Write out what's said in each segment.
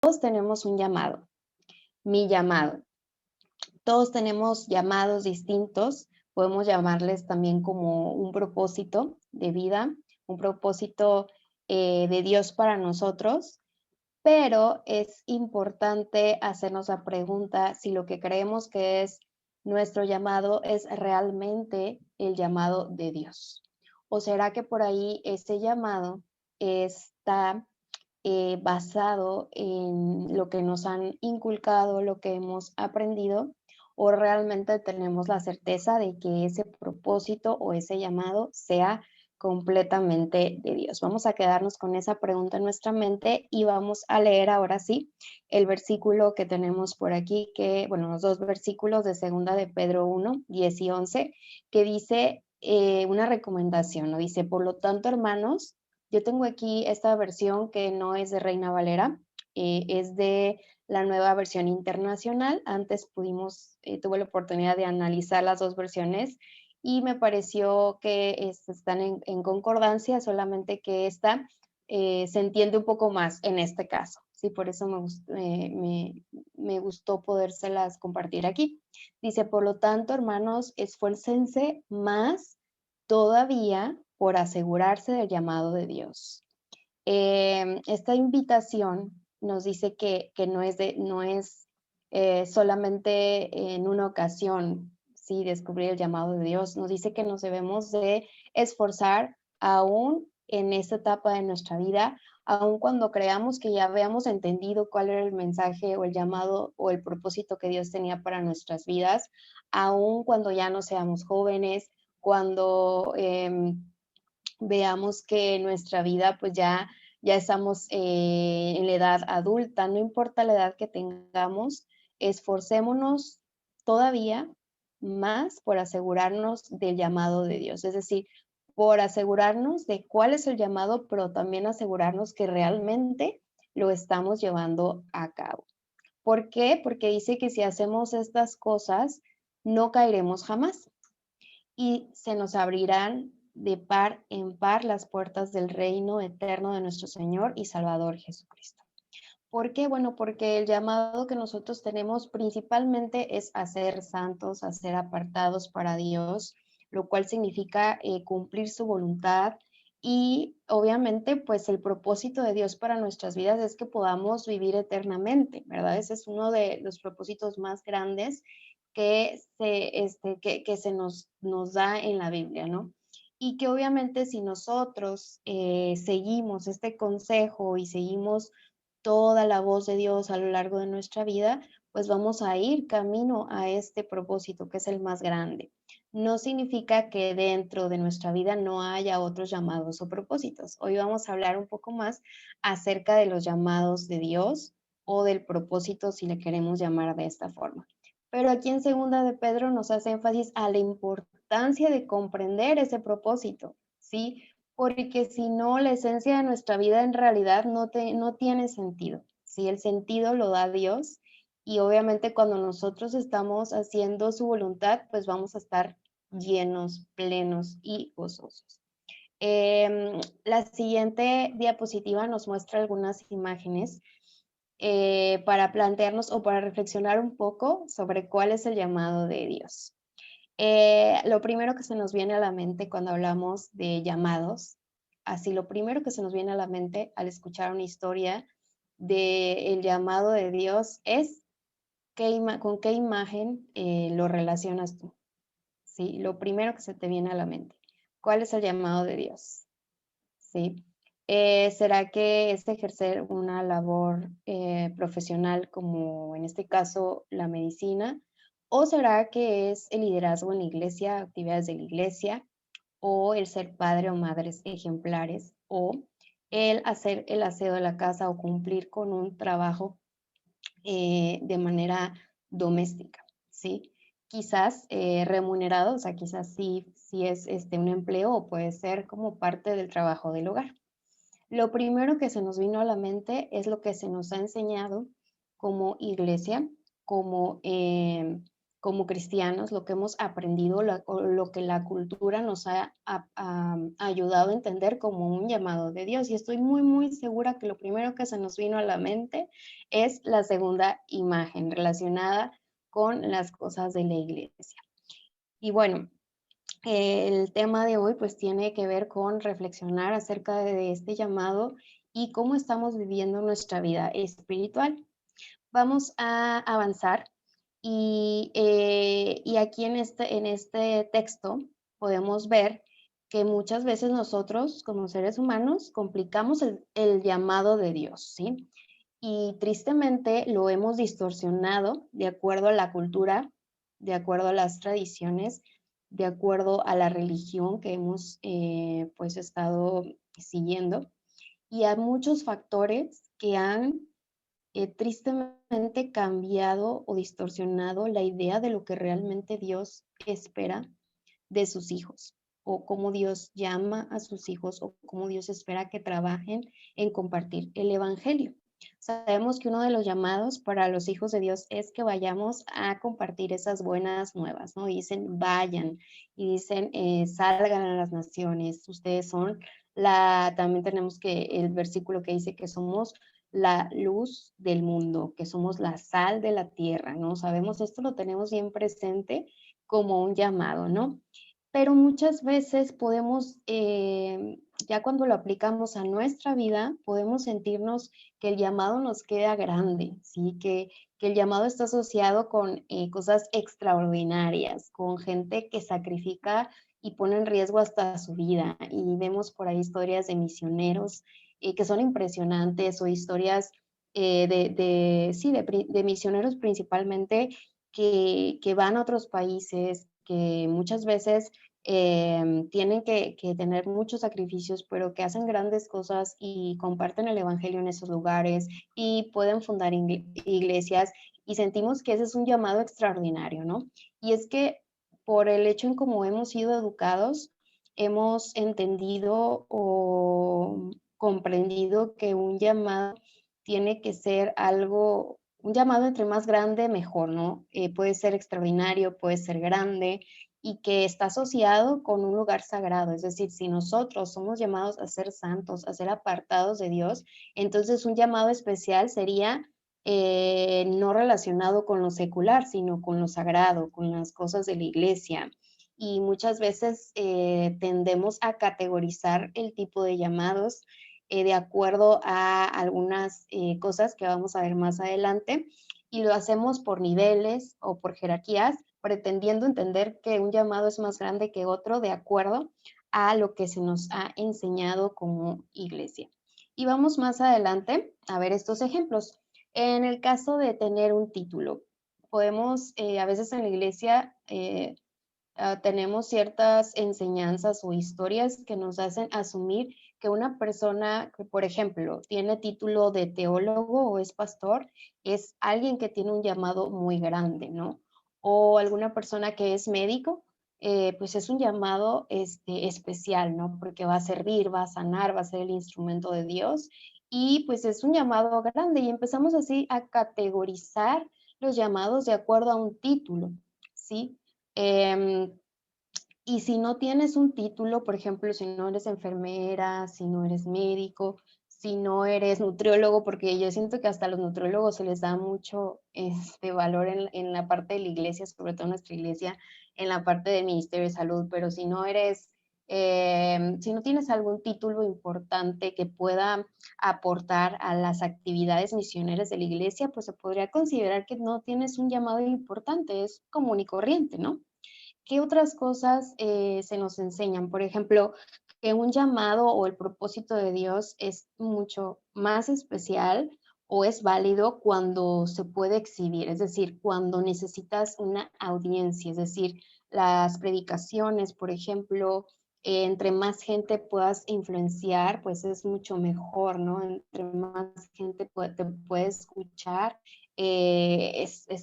Todos tenemos un llamado, mi llamado. Todos tenemos llamados distintos, podemos llamarles también como un propósito de vida, un propósito de Dios para nosotros, pero es importante hacernos la pregunta si lo que creemos que es nuestro llamado es realmente el llamado de Dios. ¿O será que por ahí ese llamado está basado en lo que nos han inculcado, lo que hemos aprendido, o realmente tenemos la certeza de que ese propósito o ese llamado sea completamente de Dios? Vamos a quedarnos con esa pregunta en nuestra mente y vamos a leer ahora sí el versículo que tenemos por aquí, que, bueno, los dos versículos de segunda de Pedro 1, 10 y 11, que dice una recomendación, ¿no? Dice, por lo tanto, hermanos, yo tengo aquí esta versión que no es de Reina Valera, es de la nueva versión internacional. Antes tuve la oportunidad de analizar las dos versiones y me pareció que están en concordancia, solamente que esta se entiende un poco más en este caso. Sí, por eso me gustó podérselas compartir aquí. Dice, por lo tanto, hermanos, esfuércense más todavía por asegurarse del llamado de Dios. Esta invitación nos dice que no es solamente en una ocasión, sí, descubrir el llamado de Dios. Nos dice que nos debemos de esforzar aún en esta etapa de nuestra vida, aun cuando creamos que ya habíamos entendido cuál era el mensaje o el llamado o el propósito que Dios tenía para nuestras vidas, aun cuando ya no seamos jóvenes, cuando veamos que nuestra vida pues ya estamos en la edad adulta, no importa la edad que tengamos, esforcémonos todavía más por asegurarnos del llamado de Dios, es decir, por asegurarnos de cuál es el llamado, pero también asegurarnos que realmente lo estamos llevando a cabo. ¿Por qué? Porque dice que si hacemos estas cosas, no caeremos jamás y se nos abrirán de par en par las puertas del reino eterno de nuestro Señor y Salvador Jesucristo. ¿Por qué? Bueno, porque el llamado que nosotros tenemos principalmente es a ser santos, a ser apartados para Dios, lo cual significa cumplir su voluntad y obviamente pues el propósito de Dios para nuestras vidas es que podamos vivir eternamente, ¿verdad? Ese es uno de los propósitos más grandes que se nos da en la Biblia, ¿no? Y que obviamente si nosotros seguimos este consejo y seguimos toda la voz de Dios a lo largo de nuestra vida, pues vamos a ir camino a este propósito que es el más grande. No significa que dentro de nuestra vida no haya otros llamados o propósitos. Hoy vamos a hablar un poco más acerca de los llamados de Dios o del propósito, si le queremos llamar de esta forma. Pero aquí en segunda de Pedro nos hace énfasis a la importancia de comprender ese propósito, ¿sí? Porque si no, la esencia de nuestra vida en realidad no tiene sentido, ¿sí? El sentido lo da Dios y obviamente cuando nosotros estamos haciendo su voluntad, pues vamos a estar llenos, plenos y gozosos. La siguiente diapositiva nos muestra algunas imágenes para plantearnos o para reflexionar un poco sobre cuál es el llamado de Dios. Lo primero que se nos viene a la mente cuando hablamos de llamados, así lo primero que se nos viene a la mente al escuchar una historia del llamado de Dios es con qué imagen lo relacionas tú. ¿Sí? Lo primero que se te viene a la mente. ¿Cuál es el llamado de Dios? ¿Sí? ¿Será que es ejercer una labor profesional como en este caso la medicina? ¿O será que es el liderazgo en la iglesia, actividades de la iglesia? ¿O el ser padre o madres ejemplares? ¿O el hacer el aseo de la casa o cumplir con un trabajo de manera doméstica? ¿Sí? Quizás remunerado, o sea, quizás sí es un empleo o puede ser como parte del trabajo del hogar. Lo primero que se nos vino a la mente es lo que se nos ha enseñado como iglesia, como como cristianos, lo que hemos aprendido, o lo que la cultura nos ha ayudado a entender como un llamado de Dios. Y estoy muy, muy segura que lo primero que se nos vino a la mente es la segunda imagen relacionada con las cosas de la iglesia. Y bueno, el tema de hoy pues tiene que ver con reflexionar acerca de este llamado y cómo estamos viviendo nuestra vida espiritual. Vamos a avanzar y aquí en este texto podemos ver que muchas veces nosotros como seres humanos complicamos el llamado de Dios, ¿sí? Y tristemente lo hemos distorsionado de acuerdo a la cultura, de acuerdo a las tradiciones, de acuerdo a la religión que hemos pues estado siguiendo y a muchos factores que han tristemente cambiado o distorsionado la idea de lo que realmente Dios espera de sus hijos, o cómo Dios llama a sus hijos, o cómo Dios espera que trabajen en compartir el Evangelio. Sabemos que uno de los llamados para los hijos de Dios es que vayamos a compartir esas buenas nuevas, ¿no? Dicen vayan y dicen salgan a las naciones, ustedes son también tenemos que el versículo que dice que somos la luz del mundo, que somos la sal de la tierra, ¿no? Sabemos esto, lo tenemos bien presente como un llamado, ¿no? Pero muchas veces podemos, ya cuando lo aplicamos a nuestra vida, podemos sentirnos que el llamado nos queda grande, ¿sí? Que el llamado está asociado con cosas extraordinarias, con gente que sacrifica y pone en riesgo hasta su vida. Y vemos por ahí historias de misioneros que son impresionantes o historias sí, de misioneros principalmente que van a otros países, que muchas veces tienen que tener muchos sacrificios, pero que hacen grandes cosas y comparten el Evangelio en esos lugares y pueden fundar iglesias y sentimos que ese es un llamado extraordinario, ¿no? Y es que por el hecho en cómo hemos sido educados, hemos entendido o comprendido que un llamado tiene que ser algo, un llamado entre más grande, mejor, ¿no? Puede ser extraordinario, puede ser grande y que está asociado con un lugar sagrado. Es decir, si nosotros somos llamados a ser santos, a ser apartados de Dios, entonces un llamado especial sería no relacionado con lo secular, sino con lo sagrado, con las cosas de la iglesia. Y muchas veces tendemos a categorizar el tipo de llamados de acuerdo a algunas cosas que vamos a ver más adelante y lo hacemos por niveles o por jerarquías, pretendiendo entender que un llamado es más grande que otro de acuerdo a lo que se nos ha enseñado como iglesia. Y vamos más adelante a ver estos ejemplos. En el caso de tener un título, podemos a veces en la iglesia tenemos ciertas enseñanzas o historias que nos hacen asumir que una persona que, por ejemplo, tiene título de teólogo o es pastor, es alguien que tiene un llamado muy grande, ¿no? O alguna persona que es médico, pues es un llamado especial, ¿no? Porque va a servir, va a sanar, va a ser el instrumento de Dios y pues es un llamado grande y empezamos así a categorizar los llamados de acuerdo a un título, ¿sí? Em, y si no tienes un título, por ejemplo, si no eres enfermera, si no eres médico, si no eres nutriólogo, porque yo siento que hasta a los nutriólogos se les da mucho valor en la parte de la iglesia, sobre todo en nuestra iglesia, en la parte del Ministerio de Salud, pero si no eres, si no tienes algún título importante que pueda aportar a las actividades misioneras de la iglesia, pues se podría considerar que no tienes un llamado importante, es común y corriente, ¿no? ¿Qué otras cosas se nos enseñan? Por ejemplo, que un llamado o el propósito de Dios es mucho más especial o es válido cuando se puede exhibir, es decir, cuando necesitas una audiencia, es decir, las predicaciones, por ejemplo, entre más gente puedas influenciar, pues es mucho mejor, ¿no? Entre más gente te puede escuchar,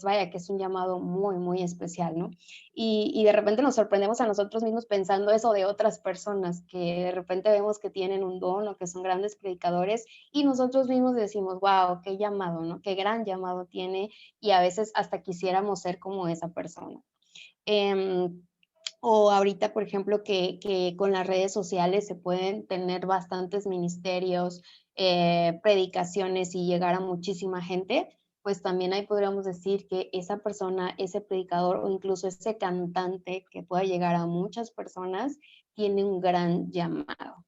vaya, que es un llamado muy, muy especial, ¿no? Y de repente nos sorprendemos a nosotros mismos pensando eso de otras personas, que de repente vemos que tienen un don o que son grandes predicadores y nosotros mismos decimos, wow, qué llamado, ¿no? Qué gran llamado tiene y a veces hasta quisiéramos ser como esa persona. Em, o ahorita, por ejemplo, que con las redes sociales se pueden tener bastantes ministerios, predicaciones y llegar a muchísima gente, pues también ahí podríamos decir que esa persona, ese predicador o incluso ese cantante que pueda llegar a muchas personas, tiene un gran llamado.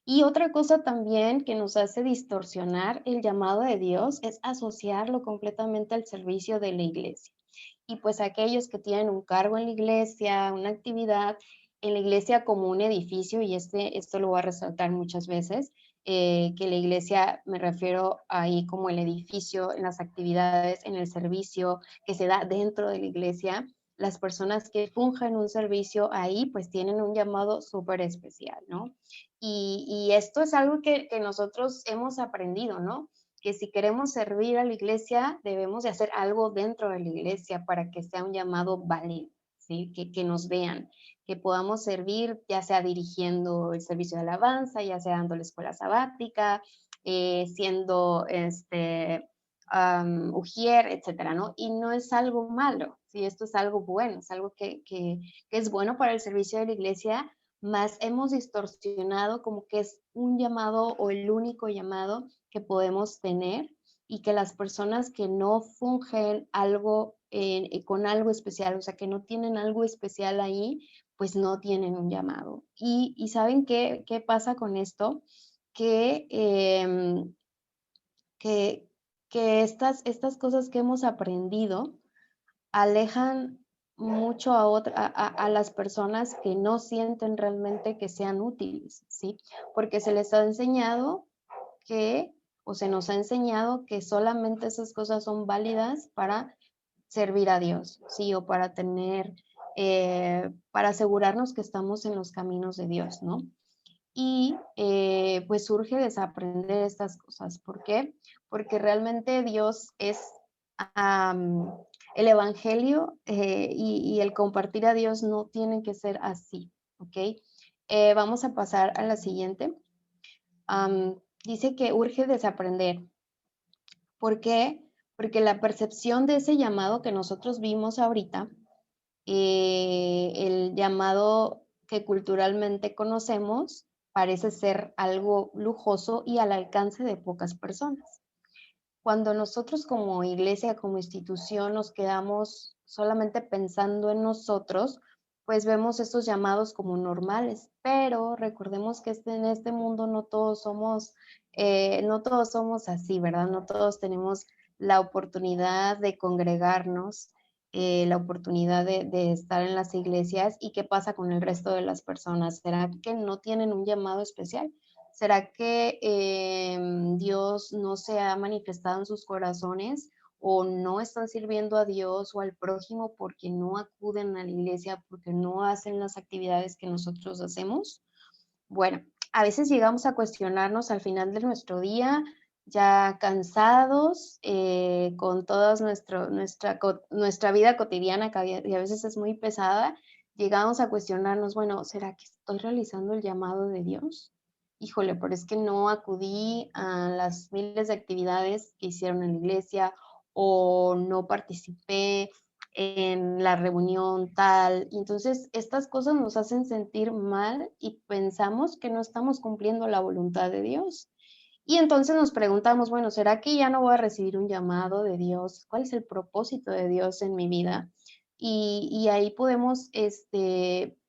Y otra cosa también que nos hace distorsionar el llamado de Dios es asociarlo completamente al servicio de la iglesia. Y pues aquellos que tienen un cargo en la iglesia, una actividad en la iglesia como un edificio, y esto lo voy a resaltar muchas veces, que la iglesia me refiero ahí como el edificio, en las actividades, en el servicio que se da dentro de la iglesia, las personas que fungen un servicio ahí pues tienen un llamado súper especial, ¿no? Y esto es algo que nosotros hemos aprendido, ¿no? Que si queremos servir a la iglesia, debemos de hacer algo dentro de la iglesia para que sea un llamado válido, ¿sí? Que nos vean, que podamos servir, ya sea dirigiendo el servicio de alabanza, ya sea dando la escuela sabática, siendo ujier, etcétera, ¿no? Y no es algo malo, ¿sí? Esto es algo bueno, es algo que es bueno para el servicio de la iglesia, más hemos distorsionado como que es un llamado o el único llamado que podemos tener y que las personas que no fungen algo con algo especial, o sea, que no tienen algo especial ahí, pues no tienen un llamado. Y ¿saben qué pasa con esto? Que, que, que estas cosas que hemos aprendido alejan mucho a las personas que no sienten realmente que sean útiles, ¿sí? Porque se les ha enseñado que, o se nos ha enseñado que solamente esas cosas son válidas para servir a Dios, ¿sí? O para tener, para asegurarnos que estamos en los caminos de Dios, ¿no? Y pues surge desaprender estas cosas. ¿Por qué? Porque realmente Dios es el Evangelio y el compartir a Dios no tienen que ser así, ¿ok? Vamos a pasar a la siguiente. Dice que urge desaprender. ¿Por qué? Porque la percepción de ese llamado que nosotros vimos ahorita, el llamado que culturalmente conocemos, parece ser algo lujoso y al alcance de pocas personas. Cuando nosotros como iglesia, como institución, nos quedamos solamente pensando en nosotros, pues vemos estos llamados como normales, pero recordemos que en este mundo no todos somos así, ¿verdad? No todos tenemos la oportunidad de congregarnos, la oportunidad de estar en las iglesias. ¿Y qué pasa con el resto de las personas? ¿Será que no tienen un llamado especial? ¿Será que Dios no se ha manifestado en sus corazones o no están sirviendo a Dios o al prójimo porque no acuden a la iglesia, porque no hacen las actividades que nosotros hacemos? Bueno, a veces llegamos a cuestionarnos al final de nuestro día, ya cansados, con toda nuestra vida cotidiana, y a veces es muy pesada, llegamos a cuestionarnos, bueno, ¿será que estoy realizando el llamado de Dios? Híjole, pero es que no acudí a las miles de actividades que hicieron en la iglesia o no participé en la reunión tal. Y entonces estas cosas nos hacen sentir mal y pensamos que no estamos cumpliendo la voluntad de Dios. Y entonces nos preguntamos, bueno, ¿será que ya no voy a recibir un llamado de Dios? ¿Cuál es el propósito de Dios en mi vida? Y ahí podemos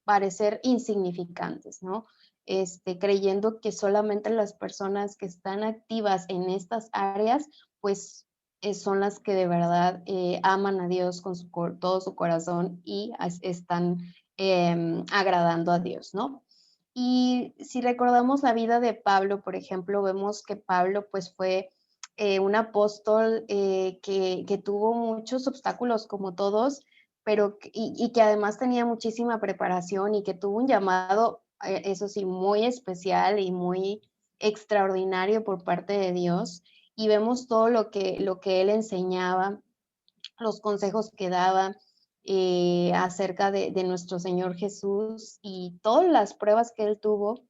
parecer insignificantes, ¿no? Creyendo que solamente las personas que están activas en estas áreas, pues son las que de verdad aman a Dios con todo su corazón y están agradando a Dios, ¿no? Y si recordamos la vida de Pablo, por ejemplo, vemos que Pablo pues fue un apóstol que tuvo muchos obstáculos como todos, pero y que además tenía muchísima preparación y que tuvo un llamado, eso sí, muy especial y muy extraordinario por parte de Dios. y vemos todo lo que él enseñaba, los consejos que daba acerca de nuestro Señor Jesús y todas las pruebas que él tuvo,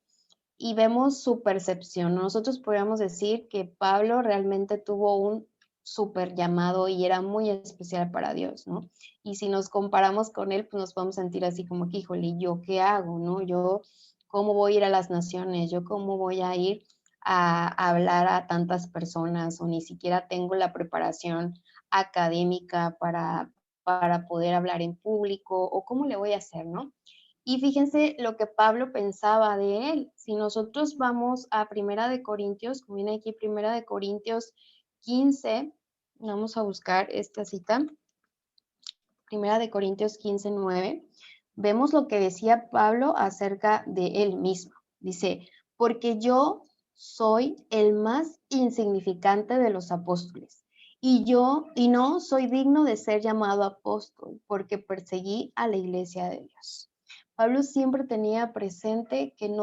y vemos su percepción. Nosotros podríamos decir que Pablo realmente tuvo un súper llamado y era muy especial para Dios, ¿no? Y si nos comparamos con él, pues nos podemos sentir así como que, híjole, ¿yo qué hago, no? Yo, ¿cómo voy a ir a las naciones? ¿Yo cómo voy a ir a hablar a tantas personas? O ni siquiera tengo la preparación académica para poder hablar en público, o cómo le voy a hacer, ¿no? Y fíjense lo que Pablo pensaba de él. Si nosotros vamos a Primera de Corintios, como viene aquí Primera de Corintios 15, vamos a buscar esta cita, Primera de Corintios 15:9, vemos lo que decía Pablo acerca de él mismo. Dice, porque yo soy el más insignificante de los apóstoles, y no soy digno de ser llamado apóstol, porque perseguí a la iglesia de Dios. Pablo siempre tenía presente que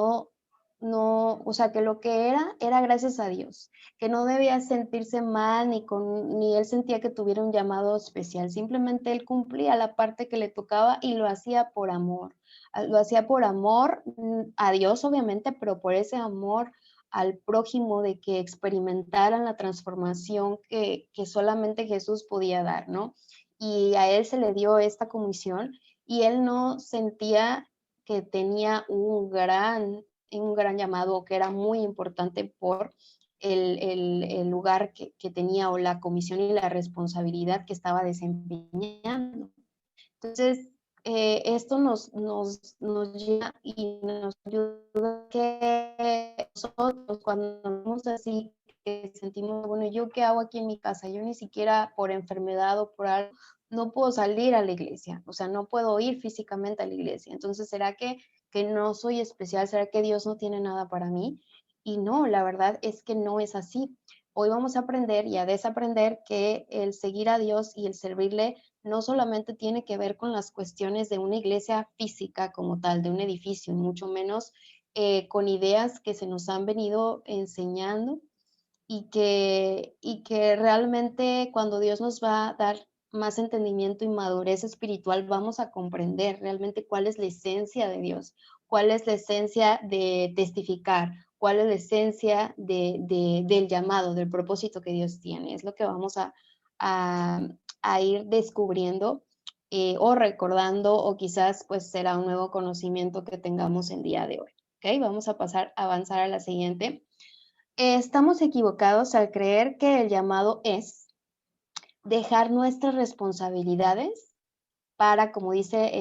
o sea, que lo que era gracias a Dios, que no debía sentirse mal, ni él sentía que tuviera un llamado especial, simplemente él cumplía la parte que le tocaba y lo hacía por amor. Lo hacía por amor a Dios, obviamente, pero por ese amor al prójimo, de que experimentaran la transformación que solamente Jesús podía dar, ¿no? Y a él se le dio esta comisión y él no sentía que tenía un gran llamado, que era muy importante por el lugar que tenía, o la comisión y la responsabilidad que estaba desempeñando. Entonces, esto nos lleva y nos ayuda, que nosotros cuando vamos así, que sentimos, bueno, ¿yo qué hago aquí en mi casa? Yo ni siquiera por enfermedad o por algo, no puedo salir a la iglesia, o sea, no puedo ir físicamente a la iglesia. Entonces, ¿será que no soy especial? ¿Será que Dios no tiene nada para mí? Y no, la verdad es que no es así. Hoy vamos a aprender y a desaprender que el seguir a Dios y el servirle no solamente tiene que ver con las cuestiones de una iglesia física como tal, de un edificio, mucho menos con ideas que se nos han venido enseñando, y que realmente cuando Dios nos va a dar más entendimiento y madurez espiritual, vamos a comprender realmente cuál es la esencia de Dios, cuál es la esencia de testificar, cuál es la esencia del llamado, del propósito que Dios tiene. Es lo que vamos a, a ir descubriendo, o recordando, o quizás pues será un nuevo conocimiento que tengamos el día de hoy. ¿Ok? Vamos a avanzar a la siguiente. Estamos equivocados al creer que el llamado es dejar nuestras responsabilidades para, como dice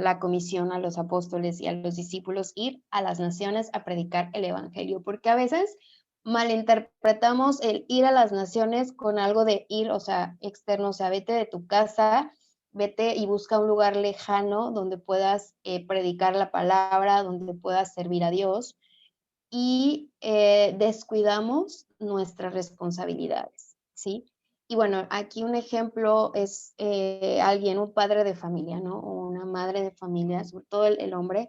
la comisión a los apóstoles y a los discípulos, ir a las naciones a predicar el evangelio, porque a veces malinterpretamos el ir a las naciones con algo de ir, o sea, externo, o sea, vete de tu casa, vete y busca un lugar lejano donde puedas predicar la palabra, donde puedas servir a Dios, y descuidamos nuestras responsabilidades, ¿sí? Y bueno, aquí un ejemplo es un padre de familia, ¿no? O una madre de familia, sobre todo el hombre,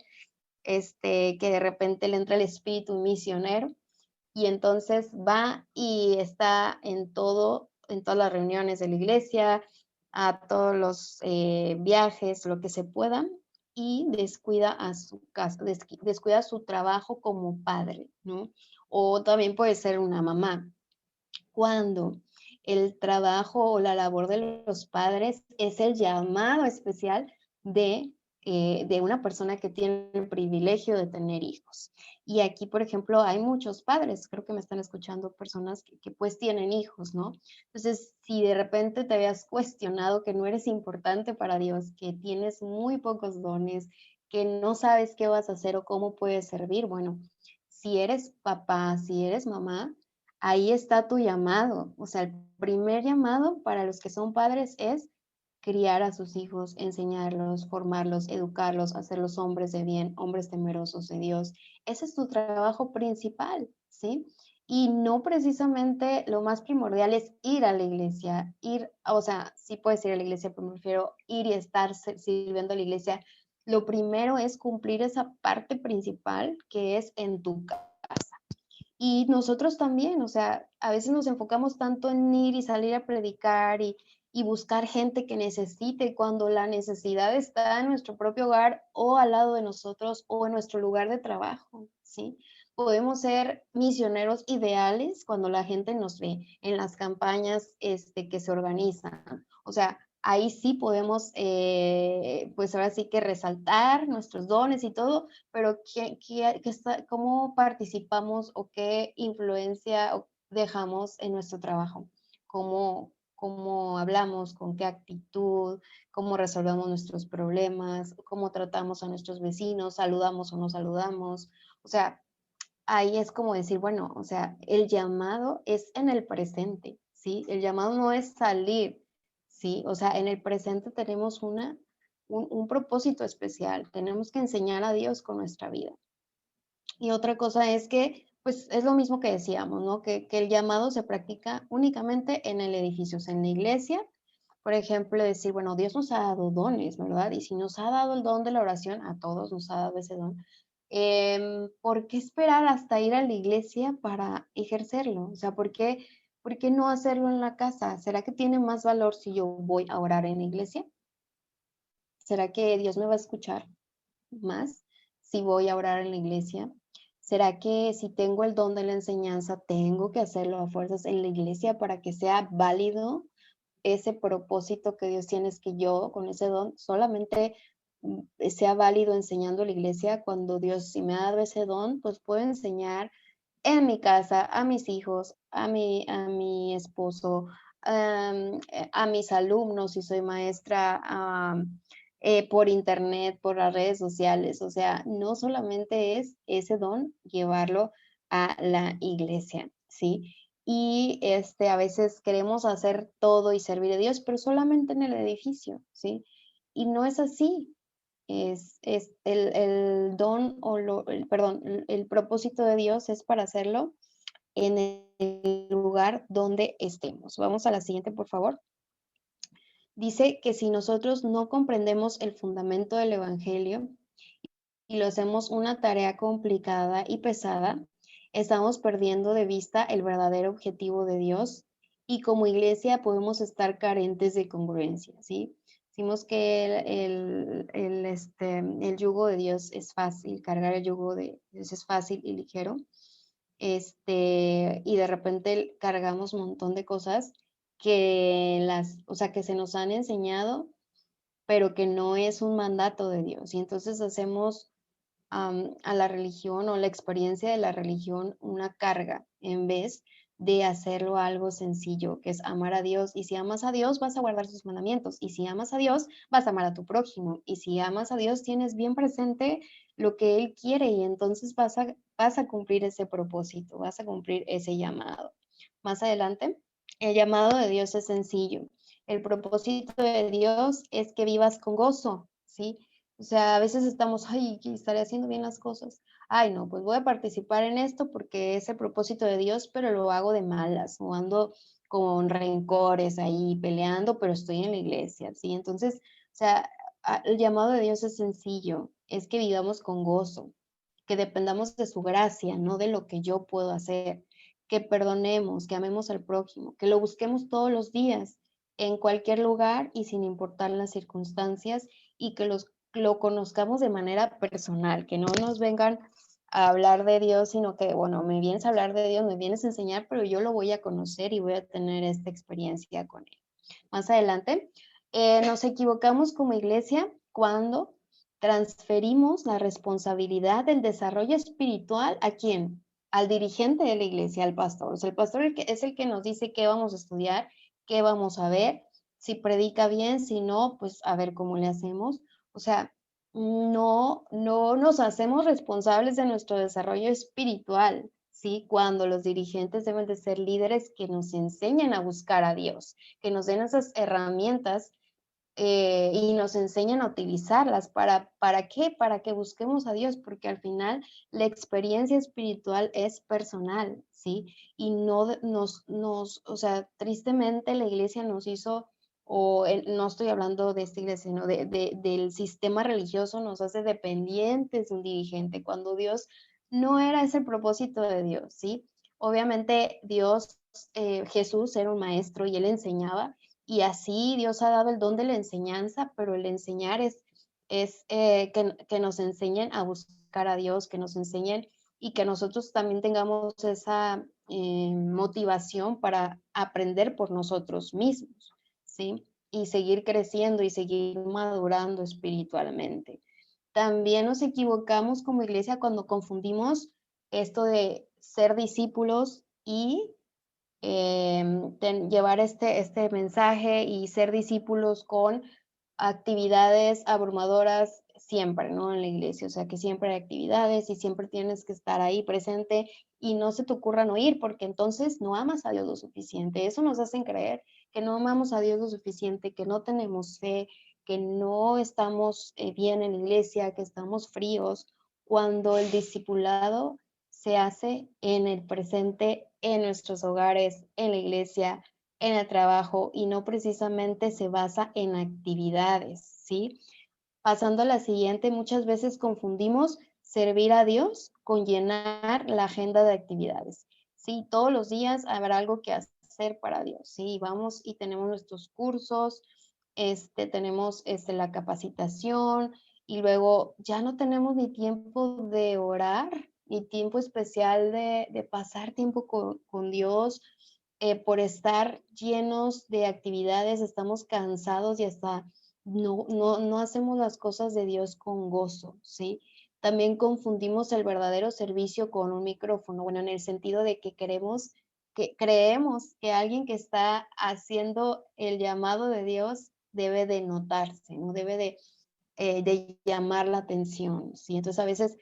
que de repente le entra el espíritu misionero y entonces va y está en todas las reuniones de la iglesia, a todos los viajes, lo que se pueda, y descuida a su casa, descuida su trabajo como padre, ¿no? O también puede ser una mamá. Cuando el trabajo o la labor de los padres es el llamado especial de una persona que tiene el privilegio de tener hijos. Y aquí, por ejemplo, hay muchos padres, creo que me están escuchando personas que pues tienen hijos, ¿no? Entonces, si de repente te habías cuestionado que no eres importante para Dios, que tienes muy pocos dones, que no sabes qué vas a hacer o cómo puedes servir, bueno, si eres papá, si eres mamá, ahí está tu llamado. O sea, el primer llamado para los que son padres es criar a sus hijos, enseñarlos, formarlos, educarlos, hacerlos hombres de bien, hombres temerosos de Dios. Ese es tu trabajo principal, ¿sí? Y no precisamente lo más primordial es ir a la iglesia, o sea, sí puedes ir a la iglesia, pero me refiero ir y estar sirviendo a la iglesia. Lo primero es cumplir esa parte principal que es en tu casa. Y nosotros también, o sea, a veces nos enfocamos tanto en ir y salir a predicar y buscar gente que necesite, cuando la necesidad está en nuestro propio hogar o al lado de nosotros o en nuestro lugar de trabajo, ¿sí? Podemos ser misioneros ideales cuando la gente nos ve en las campañas, que se organizan. O sea, ahí sí podemos, pues ahora sí que resaltar nuestros dones y todo, pero ¿cómo participamos o qué influencia dejamos en nuestro trabajo? ¿Cómo hablamos? ¿Con qué actitud? ¿Cómo resolvemos nuestros problemas? ¿Cómo tratamos a nuestros vecinos? ¿Saludamos o no saludamos? O sea, ahí es como decir, bueno, o sea, el llamado es en el presente, ¿sí? El llamado no es salir, ¿sí? O sea, en el presente tenemos un propósito especial, tenemos que enseñar a Dios con nuestra vida. Y otra cosa es que, pues, es lo mismo que decíamos, ¿no? Que el llamado se practica únicamente en el edificio, o sea, en la iglesia. Por ejemplo, decir, bueno, Dios nos ha dado dones, ¿verdad? Y si nos ha dado el don de la oración, a todos nos ha dado ese don, ¿por qué esperar hasta ir a la iglesia para ejercerlo? O sea, ¿por qué no hacerlo en la casa? ¿Será que tiene más valor si yo voy a orar en la iglesia? ¿Será que Dios me va a escuchar más si voy a orar en la iglesia? ¿Será que si tengo el don de la enseñanza, tengo que hacerlo a fuerzas en la iglesia para que sea válido ese propósito que Dios tiene? Es que yo con ese don solamente sea válido enseñando a la iglesia? Cuando Dios, si me ha dado ese don, pues puedo enseñar en mi casa, a mis hijos, a mi esposo, a mis alumnos, si soy maestra, por internet, por las redes sociales. O sea, no solamente es ese don llevarlo a la iglesia, ¿sí? Y a veces queremos hacer todo y servir a Dios, pero solamente en el edificio, ¿sí? Y no es así. Es el don o perdón, el propósito de Dios es para hacerlo en el lugar donde estemos. Vamos a la siguiente, por favor. Dice que si nosotros no comprendemos el fundamento del Evangelio y lo hacemos una tarea complicada y pesada, estamos perdiendo de vista el verdadero objetivo de Dios, y como iglesia podemos estar carentes de congruencia, ¿sí? Decimos que el yugo de Dios es fácil, cargar el yugo de Dios es fácil y ligero, y de repente cargamos un montón de cosas o sea, que se nos han enseñado, pero que no es un mandato de Dios. Y entonces hacemos a la religión o la experiencia de la religión una carga, en vez de hacerlo algo sencillo, que es amar a Dios. Y si amas a Dios, vas a guardar sus mandamientos. Y si amas a Dios, vas a amar a tu prójimo. Y si amas a Dios, tienes bien presente lo que Él quiere, y entonces vas a cumplir ese propósito, vas a cumplir ese llamado. Más adelante, el llamado de Dios es sencillo. El propósito de Dios es que vivas con gozo, ¿sí? O sea, a veces estamos, ay, que estaré haciendo bien las cosas. Ay, no, pues voy a participar en esto porque es el propósito de Dios, pero lo hago de malas, o ando con rencores ahí peleando, pero estoy en la iglesia, ¿sí? Entonces, o sea, el llamado de Dios es sencillo, es que vivamos con gozo, que dependamos de su gracia, no de lo que yo puedo hacer, que perdonemos, que amemos al prójimo, que lo busquemos todos los días, en cualquier lugar y sin importar las circunstancias, y que lo conozcamos de manera personal, que no nos vengan a hablar de Dios, sino que, bueno, me vienes a hablar de Dios, me vienes a enseñar, pero yo lo voy a conocer y voy a tener esta experiencia con Él. Más adelante, nos equivocamos como iglesia cuando transferimos la responsabilidad del desarrollo espiritual, ¿a quién? Al dirigente de la iglesia, al pastor. O sea, el pastor es el que nos dice qué vamos a estudiar, qué vamos a ver, si predica bien, si no, pues a ver cómo le hacemos. O sea, no nos hacemos responsables de nuestro desarrollo espiritual, ¿sí? Cuando los dirigentes deben de ser líderes que nos enseñen a buscar a Dios, que nos den esas herramientas, y nos enseñan a utilizarlas. ¿Para qué? Para que busquemos a Dios, porque al final la experiencia espiritual es personal, ¿sí? Y no o sea, tristemente la iglesia nos hizo, no estoy hablando de esta iglesia, sino del sistema religioso, nos hace dependientes de un dirigente, cuando Dios no era ese el propósito de Dios, ¿sí? Obviamente Dios, Jesús era un maestro y él enseñaba, y así Dios ha dado el don de la enseñanza, pero el enseñar es que nos enseñen a buscar a Dios, que nos enseñen y que nosotros también tengamos esa motivación para aprender por nosotros mismos, ¿sí? Y seguir creciendo y seguir madurando espiritualmente. También nos equivocamos como iglesia cuando confundimos esto de ser discípulos y llevar este mensaje y ser discípulos con actividades abrumadoras siempre, ¿no? En la iglesia, o sea, que siempre hay actividades y siempre tienes que estar ahí presente y no se te ocurra no ir, porque entonces no amas a Dios lo suficiente. Eso nos hacen creer que no amamos a Dios lo suficiente, que no tenemos fe, que no estamos bien en la iglesia, que estamos fríos, cuando el discipulado se hace en el presente, en nuestros hogares, en la iglesia, en el trabajo y no precisamente se basa en actividades, ¿sí? Pasando a la siguiente, muchas veces confundimos servir a Dios con llenar la agenda de actividades. Sí, todos los días habrá algo que hacer para Dios. Sí, vamos y tenemos nuestros cursos, tenemos la capacitación y luego ya no tenemos ni tiempo de orar, ni tiempo especial de pasar tiempo con Dios. Por estar llenos de actividades, estamos cansados y hasta no hacemos las cosas de Dios con gozo, ¿sí? También confundimos el verdadero servicio con un micrófono, bueno, en el sentido de que creemos que alguien que está haciendo el llamado de Dios debe de notarse, ¿no? Debe de llamar la atención, ¿sí? Entonces, a veces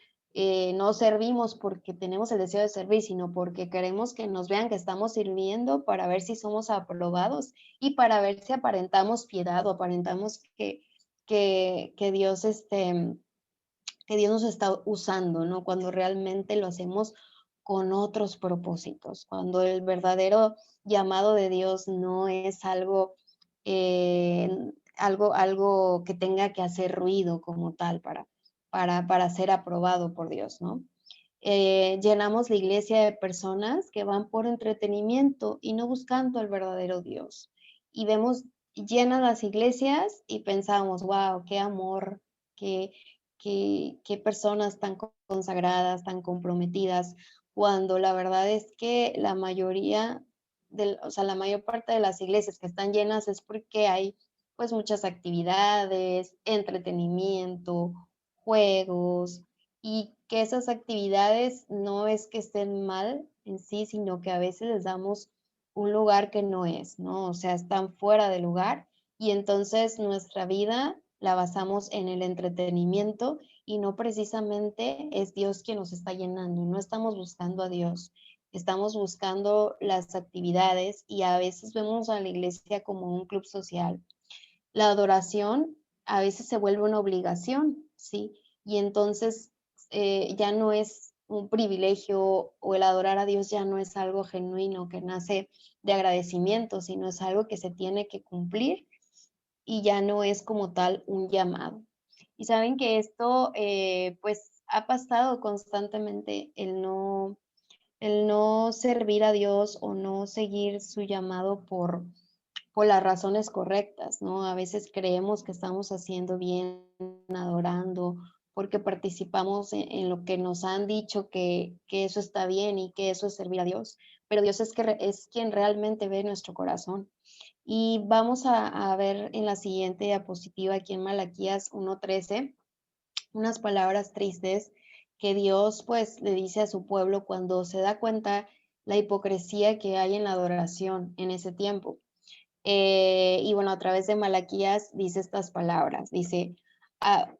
no servimos porque tenemos el deseo de servir, sino porque queremos que nos vean que estamos sirviendo para ver si somos aprobados y para ver si aparentamos piedad o aparentamos que Dios, que Dios nos está usando, ¿no? Cuando realmente lo hacemos con otros propósitos, cuando el verdadero llamado de Dios no es eh, algo que tenga que hacer ruido como tal para ser aprobado por Dios, ¿no? Llenamos la iglesia de personas que van por entretenimiento y no buscando al verdadero Dios. Y vemos llenas las iglesias y pensamos, wow, qué amor, qué, qué personas tan consagradas, tan comprometidas, cuando la verdad es que la mayoría, o sea, la mayor parte de las iglesias que están llenas es porque hay pues muchas actividades, entretenimiento, juegos, y que esas actividades no es que estén mal en sí, sino que a veces les damos un lugar que no es, ¿no? O sea, están fuera de lugar y entonces nuestra vida la basamos en el entretenimiento y no precisamente es Dios quien nos está llenando, no estamos buscando a Dios, estamos buscando las actividades y a veces vemos a la iglesia como un club social. La adoración a veces se vuelve una obligación, ¿sí? Y entonces ya no es un privilegio o el adorar a Dios ya no es algo genuino que nace de agradecimiento, sino es algo que se tiene que cumplir y ya no es como tal un llamado. Y saben que esto pues ha pasado constantemente el no servir a Dios o no seguir su llamado por las razones correctas, ¿no? A veces creemos que estamos haciendo bien, adorando, porque participamos en lo que nos han dicho que eso está bien y que eso es servir a Dios, pero Dios es quien realmente ve nuestro corazón. Y vamos a ver en la siguiente diapositiva, aquí en Malaquías 1:13, unas palabras tristes que Dios pues le dice a su pueblo cuando se da cuenta la hipocresía que hay en la adoración en ese tiempo. Y bueno, a través de Malaquías dice estas palabras, dice,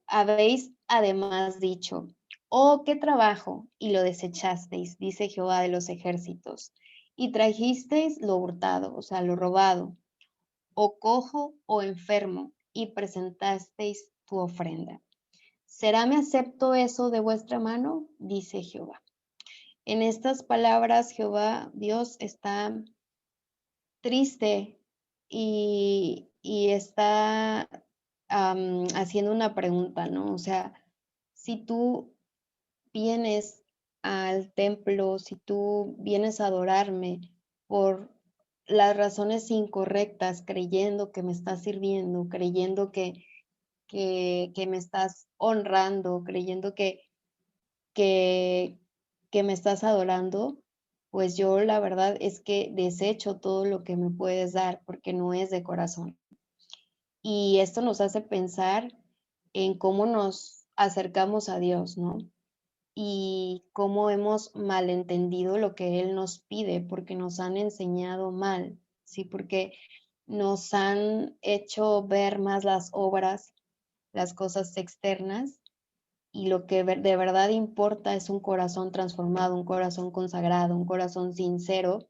habéis además dicho, oh, qué trabajo, y lo desechasteis, dice Jehová de los ejércitos, y trajisteis lo hurtado, o sea, lo robado, o cojo o enfermo, y presentasteis tu ofrenda. ¿Será me acepto eso de vuestra mano? Dice Jehová. En estas palabras, Jehová, Dios está triste y está haciendo una pregunta, ¿no? O sea, si tú vienes al templo, si tú vienes a adorarme por las razones incorrectas, creyendo que me estás sirviendo, creyendo que me estás honrando, creyendo que, que me estás adorando, pues yo la verdad es que desecho todo lo que me puedes dar porque no es de corazón. Y esto nos hace pensar en cómo nos acercamos a Dios, ¿no? Y cómo hemos malentendido lo que Él nos pide, porque nos han enseñado mal, ¿sí? Porque nos han hecho ver más las obras, las cosas externas, y lo que de verdad importa es un corazón transformado, un corazón consagrado, un corazón sincero,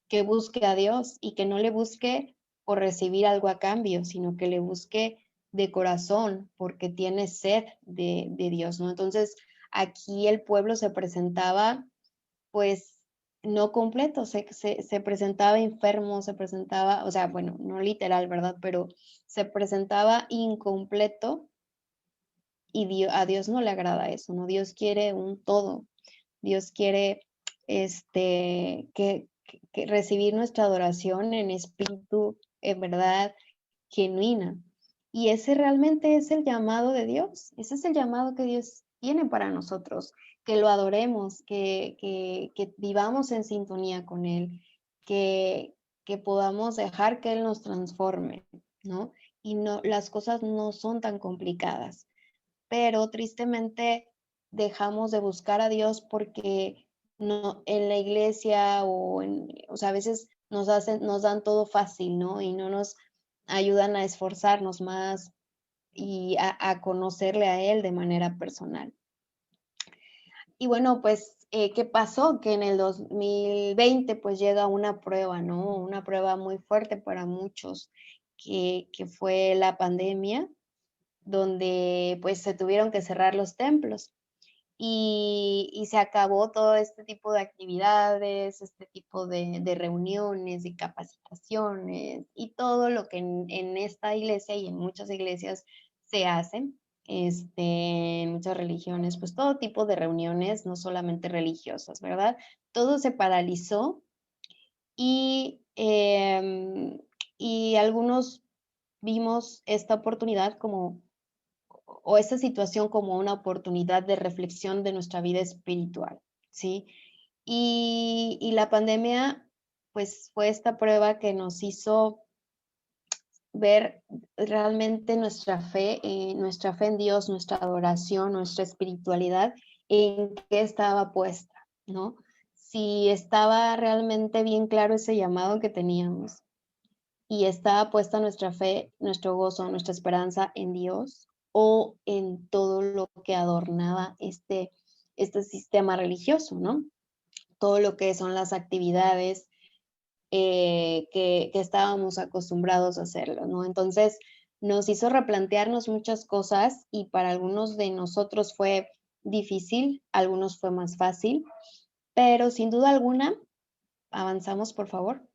que busque a Dios y que no le busque por recibir algo a cambio, sino que le busque de corazón porque tiene sed de Dios, ¿no? Entonces, aquí el pueblo se presentaba, pues, no completo, se presentaba enfermo, se presentaba, o sea, bueno, no literal, ¿verdad? Pero se presentaba incompleto y a Dios no le agrada eso, ¿no? Dios quiere un todo. Dios quiere que recibir nuestra adoración en espíritu, en verdad, genuina. Y ese realmente es el llamado de Dios. Ese es el llamado que Dios tiene para nosotros, que lo adoremos, que vivamos en sintonía con Él, que podamos dejar que Él nos transforme, ¿no? Y no, las cosas no son tan complicadas, pero tristemente dejamos de buscar a Dios porque no en la iglesia o sea, a veces nos dan todo fácil, ¿no? Y no nos ayudan a esforzarnos más y a conocerle a Él de manera personal. Y bueno, pues, ¿qué pasó? Que en el 2020 pues llega una prueba, ¿no? Una prueba muy fuerte para muchos, que fue la pandemia, donde pues se tuvieron que cerrar los templos y se acabó todo este tipo de actividades, este tipo de reuniones, de capacitaciones y todo lo que en esta iglesia y en muchas iglesias se hacen, en muchas religiones, pues todo tipo de reuniones, no solamente religiosas, ¿verdad? Todo se paralizó y, y algunos vimos esta oportunidad como o esta situación como una oportunidad de reflexión de nuestra vida espiritual, ¿sí? Y la pandemia, pues fue esta prueba que nos hizo ver realmente nuestra fe en Dios, nuestra adoración, nuestra espiritualidad, en qué estaba puesta, ¿no? Si estaba realmente bien claro ese llamado que teníamos y estaba puesta nuestra fe, nuestro gozo, nuestra esperanza en Dios o en todo lo que adornaba este sistema religioso, ¿no? Todo lo que son las actividades que estábamos acostumbrados a hacerlo, ¿no? Entonces, nos hizo replantearnos muchas cosas y para algunos de nosotros fue difícil, algunos fue más fácil, pero sin duda alguna, avanzamos, por favor.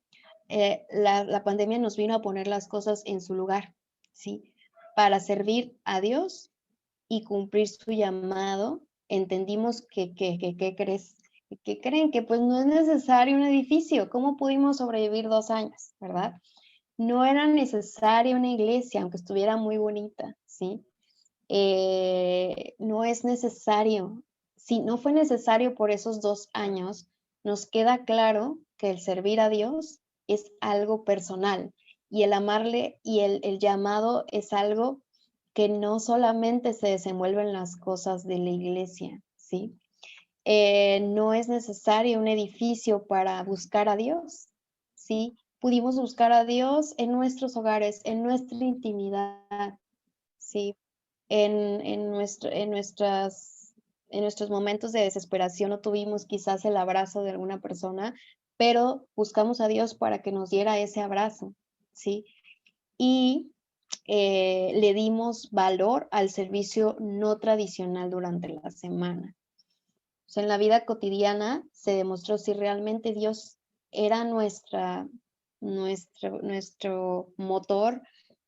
La pandemia nos vino a poner las cosas en su lugar, ¿sí? Para servir a Dios y cumplir su llamado, entendimos ¿qué crees? Que creen que pues no es necesario un edificio. ¿Cómo pudimos sobrevivir 2 años, verdad? No era necesaria una iglesia, aunque estuviera muy bonita, ¿sí? No es necesario. Si no fue necesario por esos 2 años, nos queda claro que el servir a Dios es algo personal y el amarle y el llamado es algo que no solamente se desenvuelve en las cosas de la iglesia, ¿sí? No es necesario un edificio para buscar a Dios, ¿sí? Pudimos buscar a Dios en nuestros hogares, en nuestra intimidad, ¿sí? En nuestros momentos de desesperación no tuvimos quizás el abrazo de alguna persona, pero buscamos a Dios para que nos diera ese abrazo, ¿sí? Y le dimos valor al servicio no tradicional durante la semana. O sea, en la vida cotidiana se demostró si realmente Dios era nuestro motor,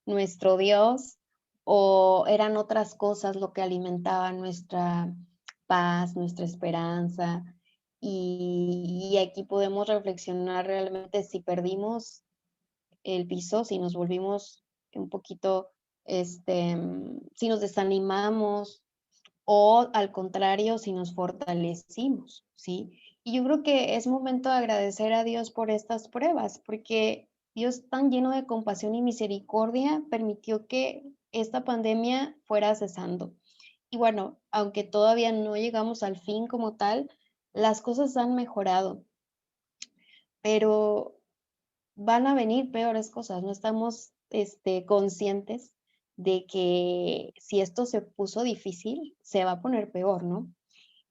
nuestro Dios, o eran otras cosas lo que alimentaba nuestra paz, nuestra esperanza. y aquí podemos reflexionar realmente si perdimos el piso, si nos volvimos un poquito, si nos desanimamos o al contrario, si nos fortalecimos, ¿sí? Y yo creo que es momento de agradecer a Dios por estas pruebas, porque Dios tan lleno de compasión y misericordia permitió que esta pandemia fuera cesando. Y bueno, aunque todavía no llegamos al fin como tal, las cosas han mejorado, pero van a venir peores cosas, no estamos, conscientes de que si esto se puso difícil, se va a poner peor, ¿no?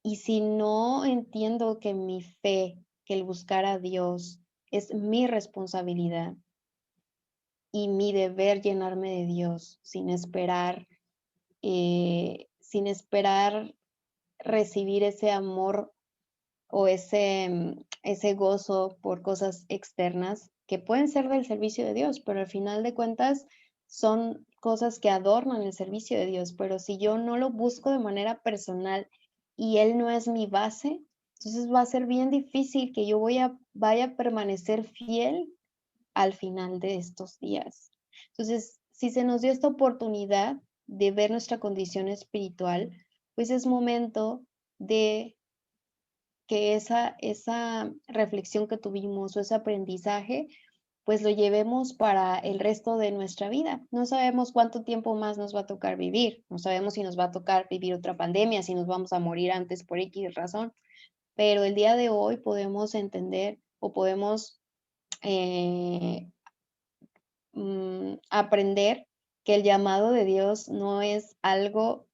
Y si no entiendo que mi fe, que el buscar a Dios es mi responsabilidad y mi deber llenarme de Dios sin esperar recibir ese amor o ese gozo por cosas externas que pueden ser del servicio de Dios, pero al final de cuentas son cosas que adornan el servicio de Dios, pero si yo no lo busco de manera personal y Él no es mi base, entonces va a ser bien difícil que yo vaya a permanecer fiel al final de estos días. Entonces, si se nos dio esta oportunidad de ver nuestra condición espiritual, pues es momento de que esa reflexión que tuvimos o ese aprendizaje, pues lo llevemos para el resto de nuestra vida. No sabemos cuánto tiempo más nos va a tocar vivir, no sabemos si nos va a tocar vivir otra pandemia, si nos vamos a morir antes por X razón, pero el día de hoy podemos entender o podemos eh, aprender que el llamado de Dios no es algo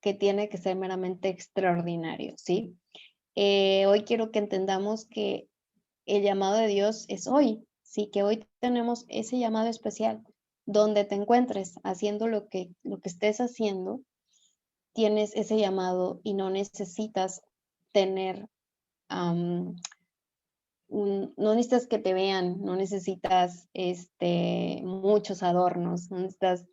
que tiene que ser meramente extraordinario, ¿sí? Hoy quiero que entendamos que el llamado de Dios es hoy, sí, que hoy tenemos ese llamado especial. Donde te encuentres haciendo lo que estés haciendo, tienes ese llamado y no necesitas tener, no necesitas que te vean, no necesitas muchos adornos, no necesitas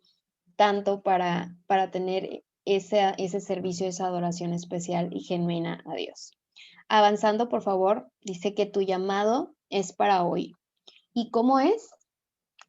tanto para tener ese servicio, esa adoración especial y genuina a Dios. Avanzando, por favor, dice que tu llamado es para hoy. ¿Y cómo es?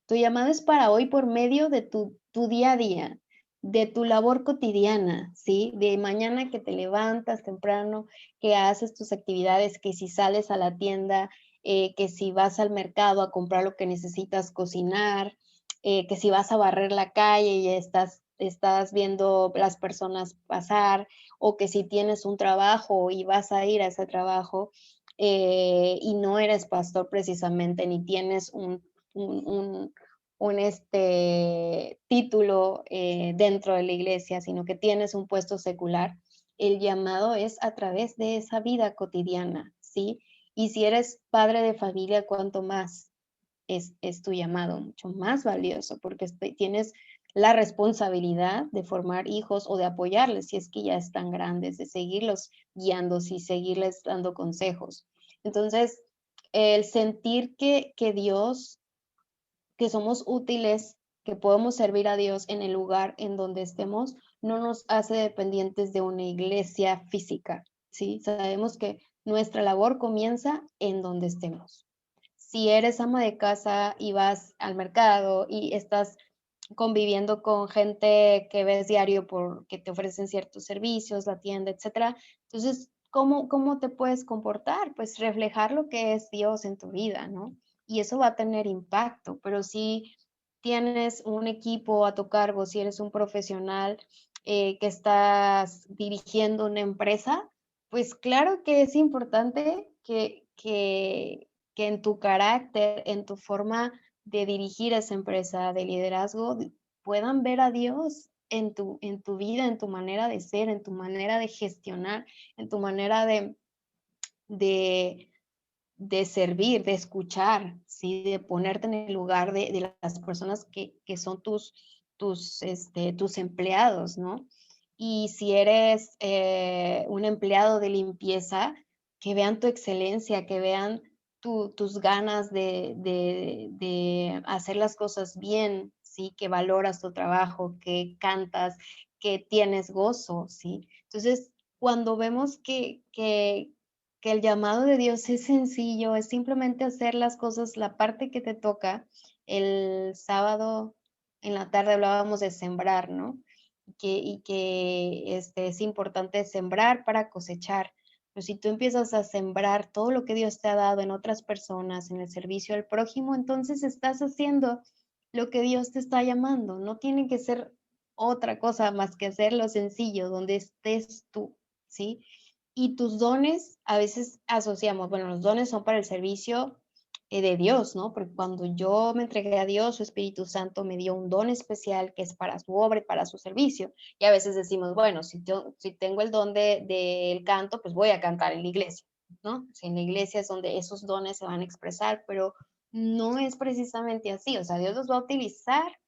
Tu llamado es para hoy por medio de tu día a día, de tu labor cotidiana, ¿sí? De mañana que te levantas temprano, que haces tus actividades, que si sales a la tienda, que si vas al mercado a comprar lo que necesitas cocinar, que si vas a barrer la calle y estás viendo las personas pasar, o que si tienes un trabajo y vas a ir a ese trabajo, y no eres pastor precisamente, ni tienes un, título dentro de la iglesia, sino que tienes un puesto secular, el llamado es a través de esa vida cotidiana, ¿sí? Y si eres padre de familia, cuánto más es tu llamado, mucho más valioso, porque tienes la responsabilidad de formar hijos o de apoyarles si es que ya están grandes, de seguirlos guiando, y seguirles dando consejos. Entonces, el sentir que Dios, que somos útiles, que podemos servir a Dios en el lugar en donde estemos, no nos hace dependientes de una iglesia física, ¿sí? Sabemos que nuestra labor comienza en donde estemos. Si eres ama de casa y vas al mercado y estás conviviendo con gente que ves diario porque te ofrecen ciertos servicios, la tienda, etcétera, entonces, ¿cómo te puedes comportar? Pues reflejar lo que es Dios en tu vida, ¿no? Y eso va a tener impacto, pero si tienes un equipo a tu cargo, si eres un profesional que estás dirigiendo una empresa, pues claro que es importante que en tu carácter, en tu forma de dirigir esa empresa, de liderazgo, puedan ver a Dios en tu vida, en tu manera de ser, en tu manera de gestionar, en tu manera de, de servir, de escuchar, ¿sí? De ponerte en el lugar de las personas que son tus empleados, ¿no? Y si eres un empleado de limpieza, que vean tu excelencia, que vean tus ganas de hacer las cosas bien, ¿sí? Que valoras tu trabajo, que cantas, que tienes gozo, ¿sí? Entonces, cuando vemos que que el llamado de Dios es sencillo, es simplemente hacer las cosas, la parte que te toca. El sábado en la tarde hablábamos de sembrar, ¿no? Que es importante sembrar para cosechar. Pero si tú empiezas a sembrar todo lo que Dios te ha dado en otras personas, en el servicio al prójimo, entonces estás haciendo lo que Dios te está llamando. No tiene que ser otra cosa más que hacerlo sencillo, donde estés tú, ¿sí? Y tus dones, a veces asociamos, bueno, los dones son para el servicio de Dios, ¿no? Porque cuando yo me entregué a Dios, su Espíritu Santo me dio un don especial que es para su obra y para su servicio. Y a veces decimos, bueno, si tengo el don del canto, pues voy a cantar en la iglesia, ¿no? Si en la iglesia es donde esos dones se van a expresar, pero no es precisamente así. O sea, Dios los va a utilizar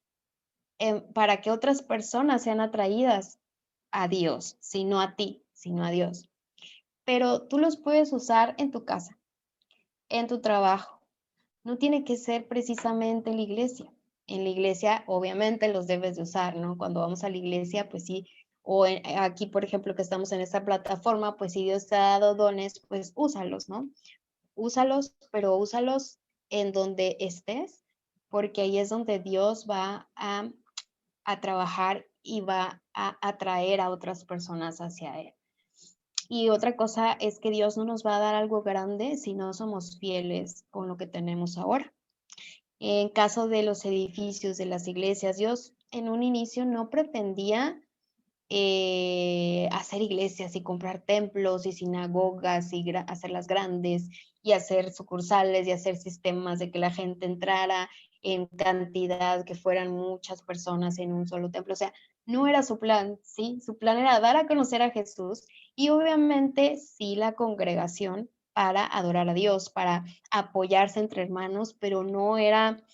para que otras personas sean atraídas a Dios, sino a ti, sino a Dios. Pero tú los puedes usar en tu casa, en tu trabajo. No tiene que ser precisamente en la iglesia. En la iglesia, obviamente, los debes de usar, ¿no? Cuando vamos a la iglesia, pues sí, aquí, por ejemplo, que estamos en esta plataforma, pues si Dios te ha dado dones, pues úsalos, ¿no? Úsalos, pero úsalos en donde estés, porque ahí es donde Dios va a trabajar y va a atraer a otras personas hacia Él. Y otra cosa es que Dios no nos va a dar algo grande si no somos fieles con lo que tenemos ahora. En caso de los edificios, de las iglesias, Dios en un inicio no pretendía hacer iglesias y comprar templos y sinagogas y hacerlas grandes y hacer sucursales y hacer sistemas de que la gente entrara en cantidad, que fueran muchas personas en un solo templo. O sea, no era su plan, ¿sí? Su plan era dar a conocer a Jesús y obviamente sí la congregación para adorar a Dios, para apoyarse entre hermanos, pero no era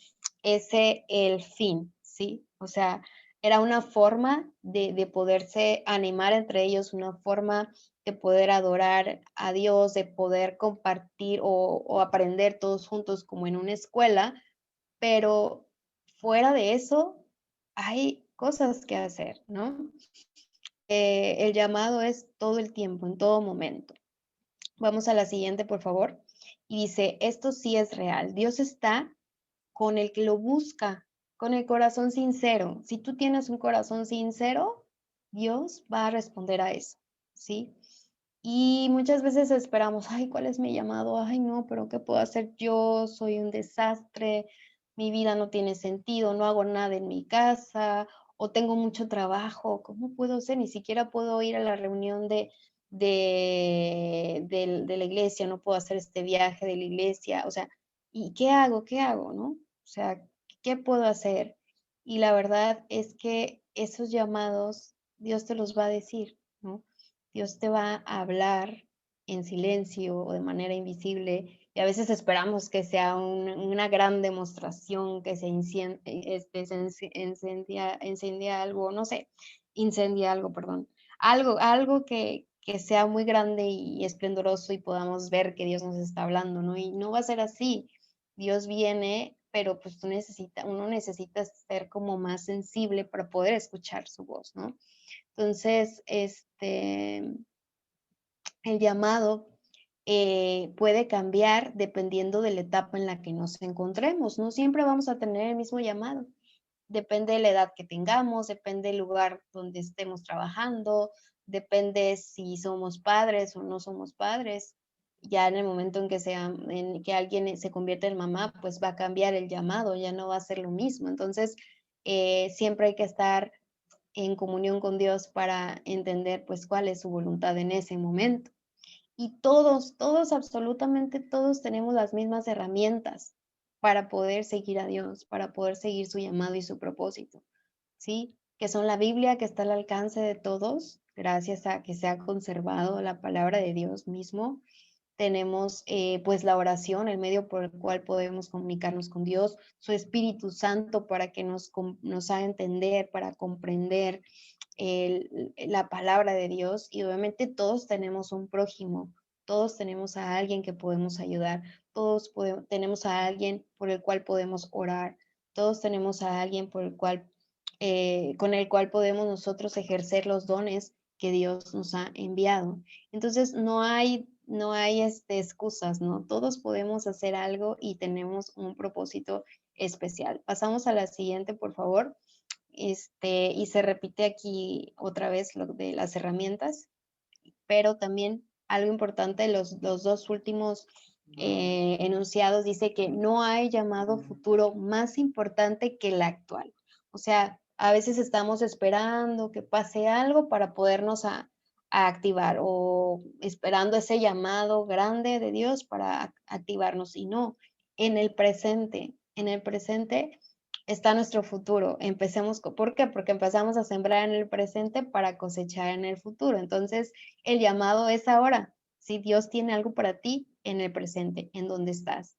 ese el fin, ¿sí? O sea, era una forma de poderse animar entre ellos, una forma de poder adorar a Dios, de poder compartir o aprender todos juntos como en una escuela, pero fuera de eso hay cosas que hacer, ¿no? El llamado es todo el tiempo, en todo momento. Vamos a la siguiente, por favor. Y dice, esto sí es real. Dios está con el que lo busca, con el corazón sincero. Si tú tienes un corazón sincero, Dios va a responder a eso, ¿sí? Y muchas veces esperamos, ay, ¿cuál es mi llamado? Ay, no, pero ¿qué puedo hacer yo? Soy un desastre, mi vida no tiene sentido, no hago nada en mi casa, o tengo mucho trabajo, ¿cómo puedo ser? Ni siquiera puedo ir a la reunión de la iglesia, no puedo hacer este viaje de la iglesia, o sea, ¿y qué hago? ¿Qué hago? ¿No? O sea, ¿qué puedo hacer? Y la verdad es que esos llamados Dios te los va a decir, ¿no? Dios te va a hablar en silencio o de manera invisible y a veces esperamos que sea una gran demostración, que incendia algo, no sé, incendia algo, perdón, algo que sea muy grande y esplendoroso y podamos ver que Dios nos está hablando, ¿no? Y no va a ser así. Dios viene, pero pues uno necesita ser como más sensible para poder escuchar su voz, ¿no? Entonces, el llamado puede cambiar dependiendo de la etapa en la que nos encontremos. No siempre vamos a tener el mismo llamado. Depende de la edad que tengamos, depende del lugar donde estemos trabajando, depende si somos padres o no somos padres. Ya en el momento en que alguien se convierte en mamá, pues va a cambiar el llamado, ya no va a ser lo mismo. Entonces, siempre hay que estar en comunión con Dios para entender pues cuál es su voluntad en ese momento. Y todos, absolutamente todos tenemos las mismas herramientas para poder seguir a Dios, para poder seguir su llamado y su propósito, ¿sí? Que son la Biblia que está al alcance de todos, gracias a que se ha conservado la palabra de Dios mismo. Tenemos pues la oración, el medio por el cual podemos comunicarnos con Dios, su Espíritu Santo para que nos haga entender, para comprender la palabra de Dios y obviamente todos tenemos un prójimo, todos tenemos a alguien que podemos ayudar, tenemos a alguien por el cual podemos orar, todos tenemos a alguien con el cual podemos nosotros ejercer los dones que Dios nos ha enviado. Entonces, no hay no hay excusas, ¿no? Todos podemos hacer algo y tenemos un propósito especial. Pasamos a la siguiente, por favor. Y se repite aquí otra vez lo de las herramientas, pero también algo importante, los dos últimos enunciados dice que no hay llamado futuro más importante que el actual. O sea, a veces estamos esperando que pase algo para podernos a activar o esperando ese llamado grande de Dios para activarnos y no, en el presente está nuestro futuro. Empecemos, ¿por qué? Porque empezamos a sembrar en el presente para cosechar en el futuro. Entonces, el llamado es ahora. Si Dios tiene algo para ti en el presente, en donde estás.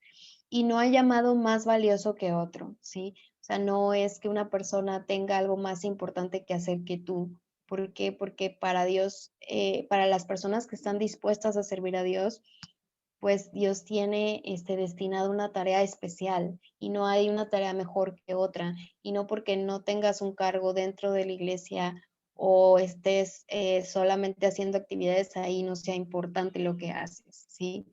Y no hay llamado más valioso que otro, ¿sí? O sea, no es que una persona tenga algo más importante que hacer que tú. ¿Por qué? Porque para Dios, para las personas que están dispuestas a servir a Dios, pues Dios tiene destinado una tarea especial y no hay una tarea mejor que otra. Y no porque no tengas un cargo dentro de la iglesia o estés solamente haciendo actividades ahí, no sea importante lo que haces, ¿sí?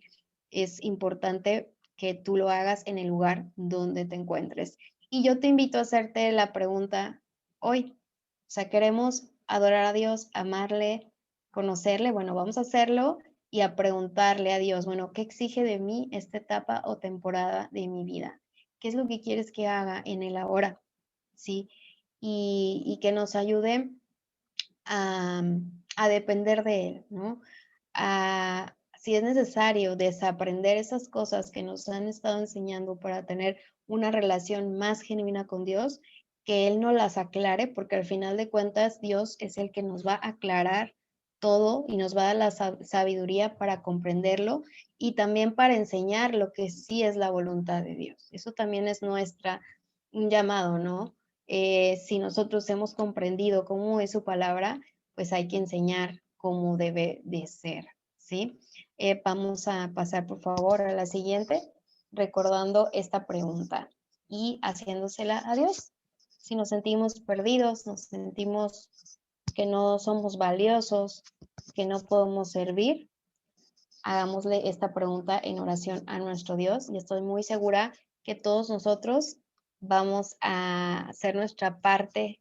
Es importante que tú lo hagas en el lugar donde te encuentres. Y yo te invito a hacerte la pregunta hoy. O sea, queremos adorar a Dios, amarle, conocerle. Bueno, vamos a hacerlo y a preguntarle a Dios, bueno, ¿qué exige de mí esta etapa o temporada de mi vida? ¿Qué es lo que quieres que haga en el ahora? ¿Sí? Y que nos ayude a, a depender de Él, ¿no? Si es necesario desaprender esas cosas que nos han estado enseñando para tener una relación más genuina con Dios, que Él nos las aclare, porque al final de cuentas Dios es el que nos va a aclarar todo y nos va a dar la sabiduría para comprenderlo y también para enseñar lo que sí es la voluntad de Dios. Eso también es un llamado, ¿no? Si nosotros hemos comprendido cómo es su palabra, pues hay que enseñar cómo debe de ser, ¿sí? Vamos a pasar, por favor, a la siguiente, recordando esta pregunta y haciéndosela a Dios. Si nos sentimos perdidos, nos sentimos que no somos valiosos, que no podemos servir, hagámosle esta pregunta en oración a nuestro Dios y estoy muy segura que todos nosotros vamos a hacer nuestra parte,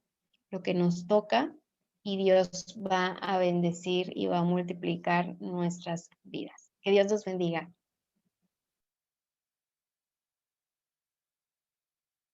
lo que nos toca, y Dios va a bendecir y va a multiplicar nuestras vidas. Que Dios los bendiga.